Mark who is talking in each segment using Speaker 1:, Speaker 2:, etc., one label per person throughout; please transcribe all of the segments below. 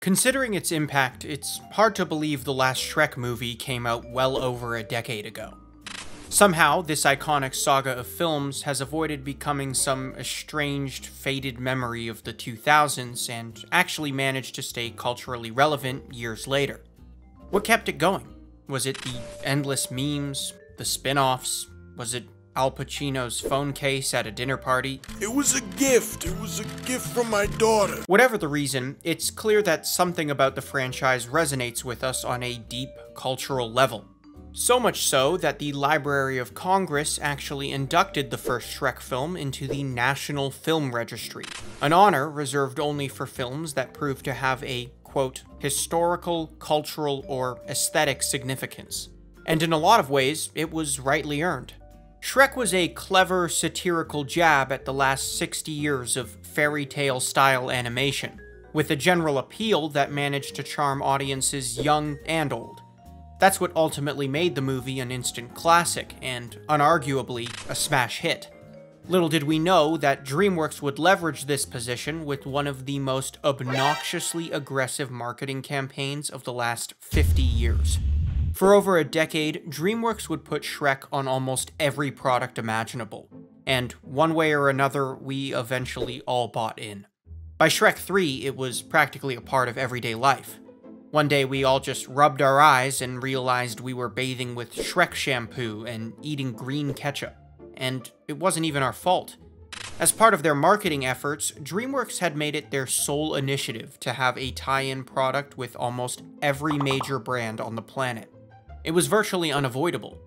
Speaker 1: Considering its impact, it's hard to believe the last Shrek movie came out well over a decade ago. Somehow, this iconic saga of films has avoided becoming some estranged, faded memory of the 2000s and actually managed to stay culturally relevant years later. What kept it going? Was it the endless memes, the spin-offs? Was it Al Pacino's phone case at a dinner party?
Speaker 2: It was a gift. It was a gift from my daughter.
Speaker 1: Whatever the reason, it's clear that something about the franchise resonates with us on a deep cultural level. So much so that the Library of Congress actually inducted the first Shrek film into the National Film Registry, an honor reserved only for films that prove to have a, quote, historical, cultural, or aesthetic significance. And in a lot of ways, it was rightly earned. Shrek was a clever, satirical jab at the last 60 years of fairy tale style animation, with a general appeal that managed to charm audiences young and old. That's what ultimately made the movie an instant classic, and unarguably a smash hit. Little did we know that DreamWorks would leverage this position with one of the most obnoxiously aggressive marketing campaigns of the last 50 years. For over a decade, DreamWorks would put Shrek on almost every product imaginable, and one way or another, we eventually all bought in. By Shrek 3, it was practically a part of everyday life. One day we all just rubbed our eyes and realized we were bathing with Shrek shampoo and eating green ketchup, and it wasn't even our fault. As part of their marketing efforts, DreamWorks had made it their sole initiative to have a tie-in product with almost every major brand on the planet. It was virtually unavoidable,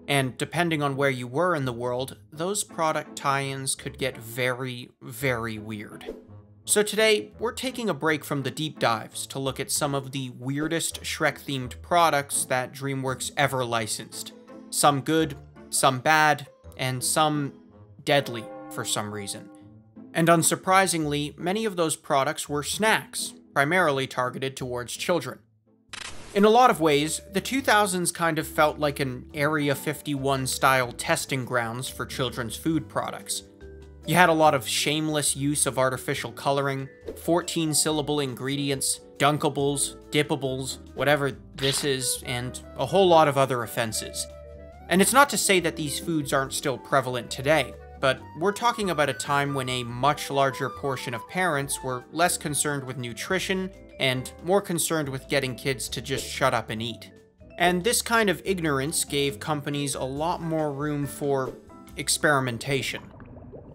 Speaker 1: and depending on where you were in the world, those product tie-ins could get very, very weird. So today, we're taking a break from the deep dives to look at some of the weirdest Shrek-themed products that DreamWorks ever licensed. Some good, some bad, and some deadly for some reason. And unsurprisingly, many of those products were snacks, primarily targeted towards children. In a lot of ways, the 2000s kind of felt like an Area 51-style testing grounds for children's food products. You had a lot of shameless use of artificial coloring, 14-syllable ingredients, dunkables, dippables, whatever this is, and a whole lot of other offenses. And it's not to say that these foods aren't still prevalent today, but we're talking about a time when a much larger portion of parents were less concerned with nutrition and more concerned with getting kids to just shut up and eat. And this kind of ignorance gave companies a lot more room for experimentation.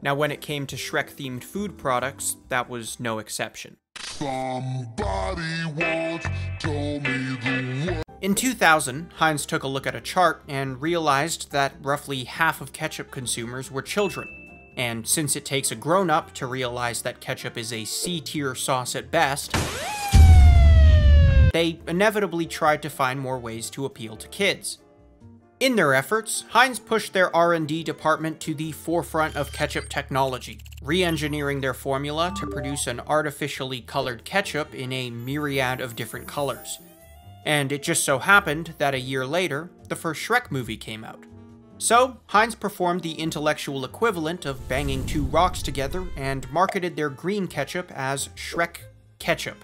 Speaker 1: Now, when it came to Shrek-themed food products, that was no exception.
Speaker 2: Somebody once told me the word.
Speaker 1: In 2000, Heinz took a look at a chart and realized that roughly half of ketchup consumers were children. And since it takes a grown-up to realize that ketchup is a C-tier sauce at best, they inevitably tried to find more ways to appeal to kids. In their efforts, Heinz pushed their R&D department to the forefront of ketchup technology, re-engineering their formula to produce an artificially colored ketchup in a myriad of different colors. And it just so happened that a year later, the first Shrek movie came out. So, Heinz performed the intellectual equivalent of banging two rocks together and marketed their green ketchup as Shrek Ketchup.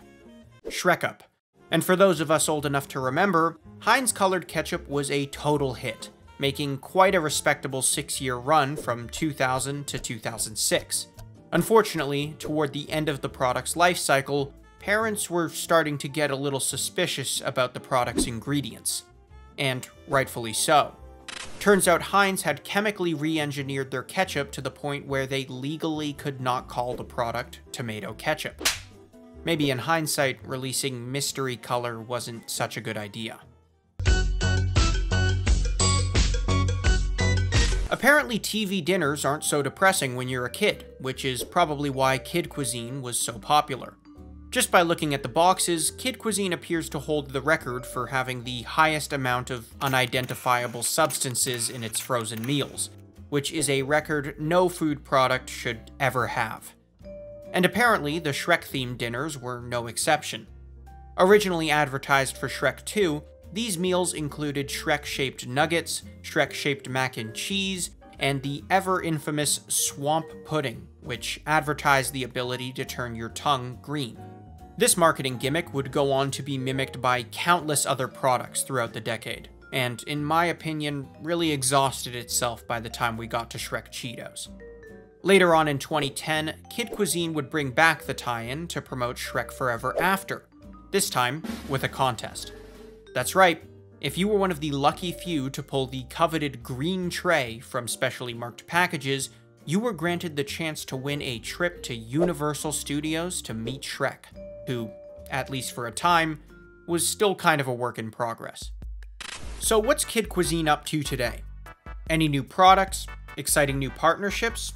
Speaker 1: Shrek-up. And for those of us old enough to remember, Heinz colored ketchup was a total hit, making quite a respectable 6-year run from 2000 to 2006. Unfortunately, toward the end of the product's life cycle, parents were starting to get a little suspicious about the product's ingredients. And rightfully so. Turns out Heinz had chemically re-engineered their ketchup to the point where they legally could not call the product tomato ketchup. Maybe in hindsight, releasing mystery color wasn't such a good idea. Apparently TV dinners aren't so depressing when you're a kid, which is probably why Kid Cuisine was so popular. Just by looking at the boxes, Kid Cuisine appears to hold the record for having the highest amount of unidentifiable substances in its frozen meals, which is a record no food product should ever have. And apparently, the Shrek-themed dinners were no exception. Originally advertised for Shrek 2, these meals included Shrek-shaped nuggets, Shrek-shaped mac and cheese, and the ever-infamous swamp pudding, which advertised the ability to turn your tongue green. This marketing gimmick would go on to be mimicked by countless other products throughout the decade, and in my opinion, really exhausted itself by the time we got to Shrek Cheetos. Later on in 2010, Kid Cuisine would bring back the tie-in to promote Shrek Forever After, this time with a contest. That's right, if you were one of the lucky few to pull the coveted green tray from specially marked packages, you were granted the chance to win a trip to Universal Studios to meet Shrek, who, at least for a time, was still kind of a work in progress. So what's Kid Cuisine up to today? Any new products? Exciting new partnerships?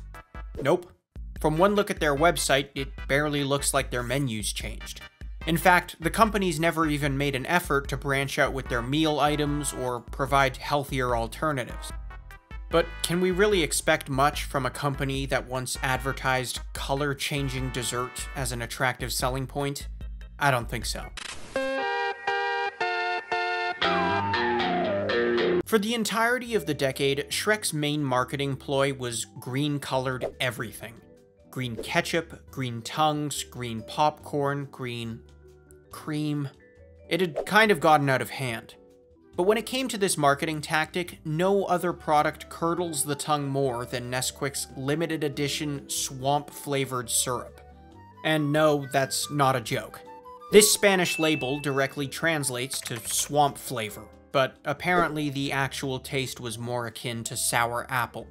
Speaker 1: Nope. From one look at their website, it barely looks like their menus changed. In fact, the company's never even made an effort to branch out with their meal items or provide healthier alternatives. But can we really expect much from a company that once advertised color-changing dessert as an attractive selling point? I don't think so. For the entirety of the decade, Shrek's main marketing ploy was green-colored everything. Green ketchup, green tongues, green popcorn, green cream. It had kind of gotten out of hand. But when it came to this marketing tactic, no other product curdles the tongue more than Nesquik's limited edition swamp-flavored syrup. And no, that's not a joke. This Spanish label directly translates to swamp flavor, but apparently the actual taste was more akin to sour apple.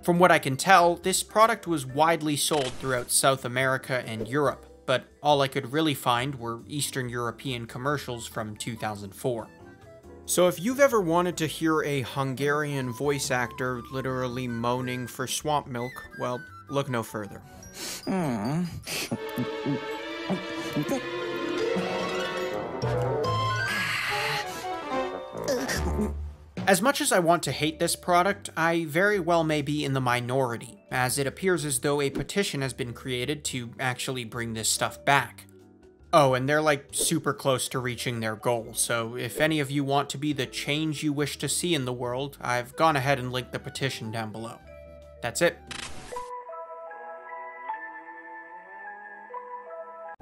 Speaker 1: From what I can tell, this product was widely sold throughout South America and Europe, but all I could really find were Eastern European commercials from 2004. So if you've ever wanted to hear a Hungarian voice actor literally moaning for swamp milk, well, look no further. As much as I want to hate this product, I very well may be in the minority, as it appears as though a petition has been created to actually bring this stuff back. Oh, and they're like super close to reaching their goal, so if any of you want to be the change you wish to see in the world, I've gone ahead and linked the petition down below. That's it.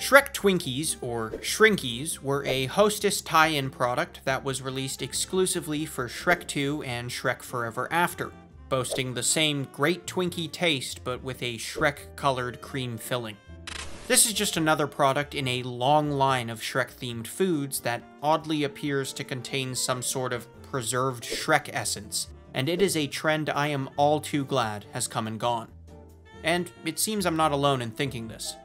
Speaker 1: Shrek Twinkies, or Shrinkies, were a Hostess tie-in product that was released exclusively for Shrek 2 and Shrek Forever After, boasting the same great Twinkie taste but with a Shrek-colored cream filling. This is just another product in a long line of Shrek-themed foods that oddly appears to contain some sort of preserved Shrek essence, and it is a trend I am all too glad has come and gone. And it seems I'm not alone in thinking this.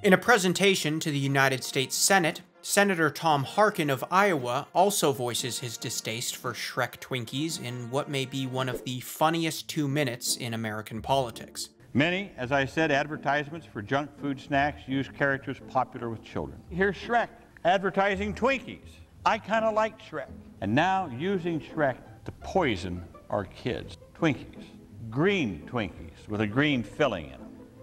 Speaker 1: In a presentation to the United States Senate, Senator Tom Harkin of Iowa also voices his distaste for Shrek Twinkies in what may be one of the funniest 2 minutes in American politics.
Speaker 3: Many, as I said, advertisements for junk food snacks use characters popular with children. Here's Shrek advertising Twinkies. I kind of like Shrek. And now using Shrek to poison our kids. Twinkies. Green Twinkies with a green filling in them.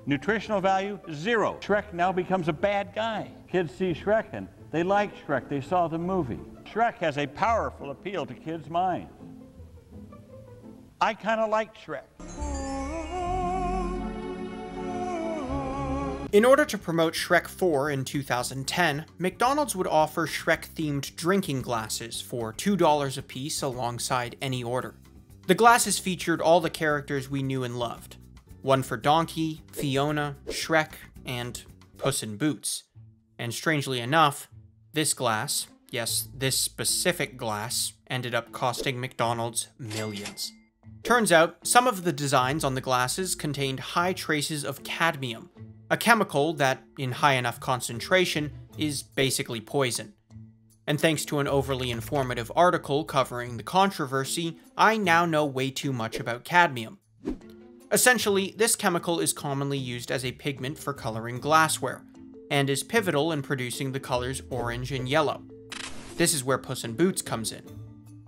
Speaker 3: Nutritional value, 0. Shrek now becomes a bad guy. Kids see Shrek and they like Shrek. They saw the movie. Shrek has a powerful appeal to kids' minds. I kind of like Shrek.
Speaker 1: In order to promote Shrek 4 in 2010, McDonald's would offer Shrek-themed drinking glasses for $2 a piece alongside any order. The glasses featured all the characters we knew and loved. One for Donkey, Fiona, Shrek, and Puss in Boots. And strangely enough, this glass, yes, this specific glass, ended up costing McDonald's millions. Turns out, some of the designs on the glasses contained high traces of cadmium, a chemical that, in high enough concentration, is basically poison. And thanks to an overly informative article covering the controversy, I now know way too much about cadmium. Essentially, this chemical is commonly used as a pigment for coloring glassware, and is pivotal in producing the colors orange and yellow. This is where Puss in Boots comes in.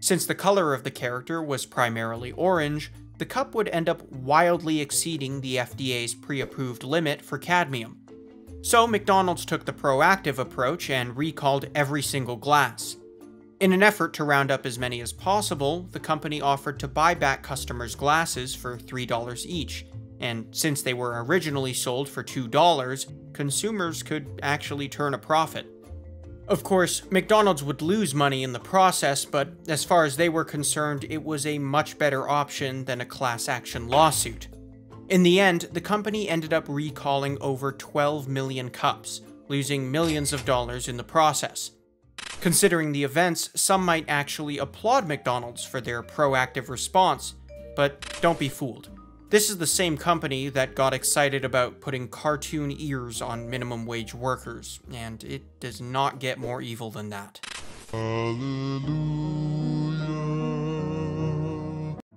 Speaker 1: Since the color of the character was primarily orange, the cup would end up wildly exceeding the FDA's pre-approved limit for cadmium. So McDonald's took the proactive approach and recalled every single glass. In an effort to round up as many as possible, the company offered to buy back customers' glasses for $3 each, and since they were originally sold for $2, consumers could actually turn a profit. Of course, McDonald's would lose money in the process, but as far as they were concerned, it was a much better option than a class action lawsuit. In the end, the company ended up recalling over 12 million cups, losing millions of dollars in the process. Considering the events, some might actually applaud McDonald's for their proactive response, but don't be fooled. This is the same company that got excited about putting cartoon ears on minimum wage workers, and it does not get more evil than that. Hallelujah.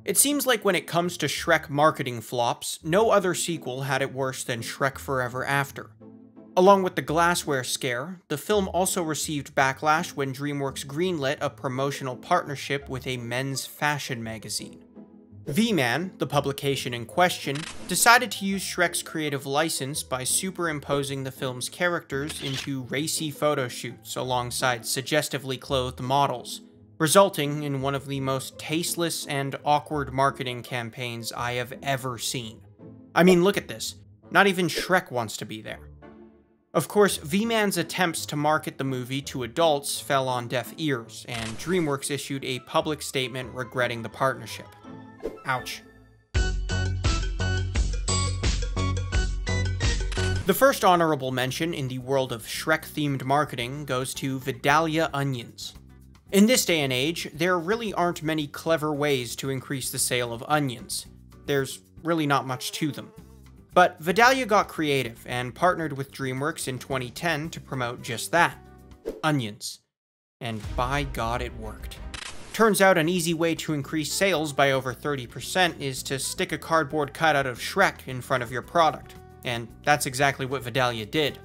Speaker 1: It seems like when it comes to Shrek marketing flops, no other sequel had it worse than Shrek Forever After. Along with the glassware scare, the film also received backlash when DreamWorks greenlit a promotional partnership with a men's fashion magazine. VMan, the publication in question, decided to use Shrek's creative license by superimposing the film's characters into racy photo shoots alongside suggestively clothed models, resulting in one of the most tasteless and awkward marketing campaigns I have ever seen. I mean, look at this. Not even Shrek wants to be there. Of course, VMan's attempts to market the movie to adults fell on deaf ears, and DreamWorks issued a public statement regretting the partnership. Ouch. The first honorable mention in the world of Shrek-themed marketing goes to Vidalia onions. In this day and age, there really aren't many clever ways to increase the sale of onions. There's really not much to them. But Vidalia got creative and partnered with DreamWorks in 2010 to promote just that, onions. And by God, it worked. Turns out an easy way to increase sales by over 30% is to stick a cardboard cutout of Shrek in front of your product, and that's exactly what Vidalia did.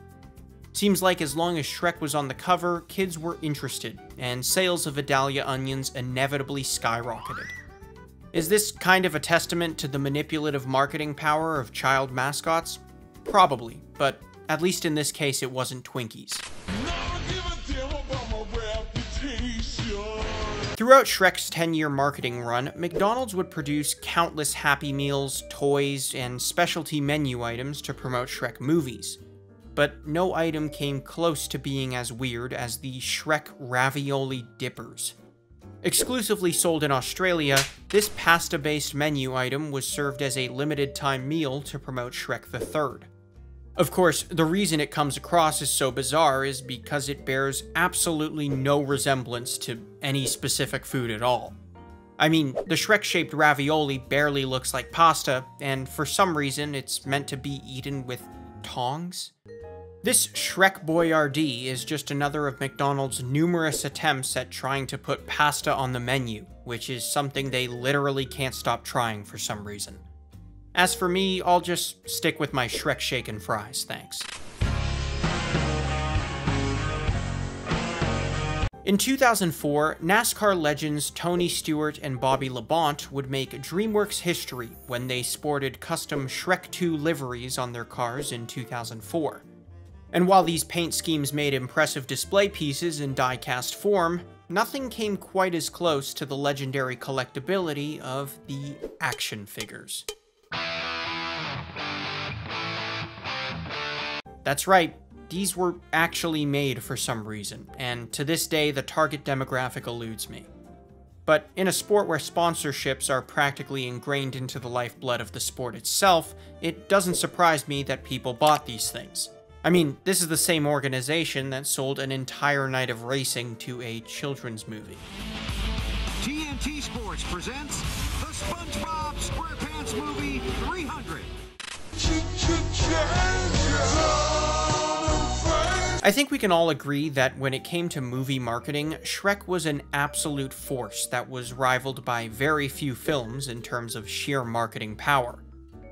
Speaker 1: Seems like as long as Shrek was on the cover, kids were interested, and sales of Vidalia onions inevitably skyrocketed. Is this kind of a testament to the manipulative marketing power of child mascots? Probably, but at least in this case it wasn't Twinkies. Throughout Shrek's 10-year marketing run, McDonald's would produce countless Happy Meals, toys, and specialty menu items to promote Shrek movies. But no item came close to being as weird as the Shrek Ravioli Dippers. Exclusively sold in Australia, this pasta-based menu item was served as a limited-time meal to promote Shrek the Third. Of course, the reason it comes across as so bizarre is because it bears absolutely no resemblance to any specific food at all. I mean, the Shrek-shaped ravioli barely looks like pasta, and for some reason it's meant to be eaten with tongs? This Shrek Boyardee is just another of McDonald's numerous attempts at trying to put pasta on the menu, which is something they literally can't stop trying for some reason. As for me, I'll just stick with my Shrek shaken fries, thanks. In 2004, NASCAR legends Tony Stewart and Bobby Labonte would make DreamWorks history when they sported custom Shrek 2 liveries on their cars in 2004. And while these paint schemes made impressive display pieces in die-cast form, nothing came quite as close to the legendary collectability of the action figures. That's right, these were actually made for some reason, and to this day the target demographic eludes me. But in a sport where sponsorships are practically ingrained into the lifeblood of the sport itself, it doesn't surprise me that people bought these things. I mean, this is the same organization that sold an entire night of racing to a children's movie.
Speaker 4: TNT Sports presents the SpongeBob SquarePants Movie 300.
Speaker 1: I think we can all agree that when it came to movie marketing, Shrek was an absolute force that was rivaled by very few films in terms of sheer marketing power.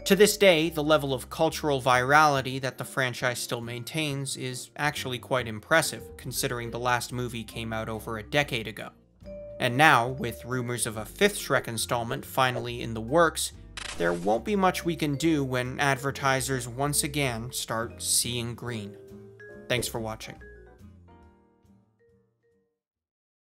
Speaker 1: To this day, the level of cultural virality that the franchise still maintains is actually quite impressive, considering the last movie came out over a decade ago. And now, with rumors of a 5th Shrek installment finally in the works, there won't be much we can do when advertisers once again start seeing green. Thanks for watching.